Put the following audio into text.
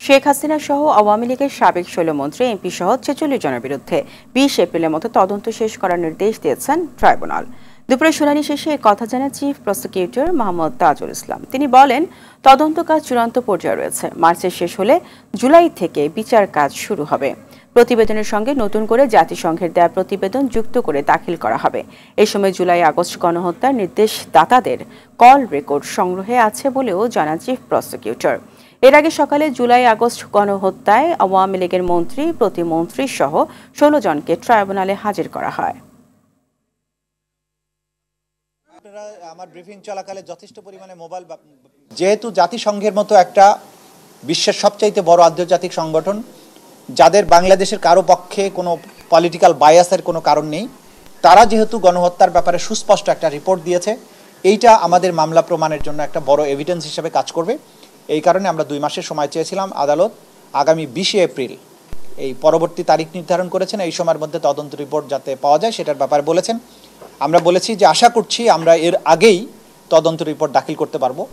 শেখ হাসিনা সহ আওয়ামী লীগের সাবেক ১৬ মন্ত্রী এমপি সহ ৪৬ জনের বিরুদ্ধে ২০ এপ্রিলের মধ্যে তদন্ত শেষ করার নির্দেশ দিয়েছেন ট্রাইব্যুনাল। দুপুরে শুনানি শেষে এ কথা জানান চিফ প্রসিকিউটর মোহাম্মদ তাজুল ইসলাম। তিনি বলেন, তদন্ত কাজ চূড়ান্ত পর্যায়ে রয়েছে। মার্চে শেষ হলে জুলাই থেকে বিচার কাজ শুরু হবে। প্রতিবেদনের সঙ্গে নতুন করে জাতিসংঘের দেয়া প্রতিবেদন যুক্ত করে দাখিল করা হবে। এই সময় জুলাই আগস্ট গণহত্যার নির্দেশদাতাদের কল রেকর্ড সংগ্রহে আছে বলেও জানান চিফ প্রসিকিউটর। এর আগে সকালে জুলাই আগস্ট গণহত্যায় আওয়ামী লীগের মন্ত্রী, প্রতিমন্ত্রী সহ ১৬ জনকে ট্রাইব্যুনালে হাজির করা হয়। আমার ব্রিফিং চলাকালে যথেষ্ট পরিমাণে মোবাইল, যেহেতু জাতিসংঘের মতো একটা বিশ্বের সবচাইতে বড় আন্তর্জাতিক সংগঠন, যাদের বাংলাদেশের কারো পক্ষে কোনো পলিটিক্যাল বায়াসের কোনো কারণ নেই, তারা যেহেতু গণহত্যার ব্যাপারে সুস্পষ্ট একটা রিপোর্ট দিয়েছে, এইটা আমাদের মামলা প্রমাণের জন্য একটা বড় এভিডেন্স হিসেবে কাজ করবে। এই কারণে আমরা 2 মাসের সময় চেয়েছিলাম। আদালত আগামী 20 এপ্রিল এই পরবর্তী তারিখ নির্ধারণ করেছেন। এই সময়ের মধ্যে তদন্ত রিপোর্ট যাতে পাওয়া যায় সেটার ব্যাপারে বলেছেন। আমরা বলেছি যে আশা করছি আমরা এর আগেই তদন্ত রিপোর্ট দাখিল করতে পারবো।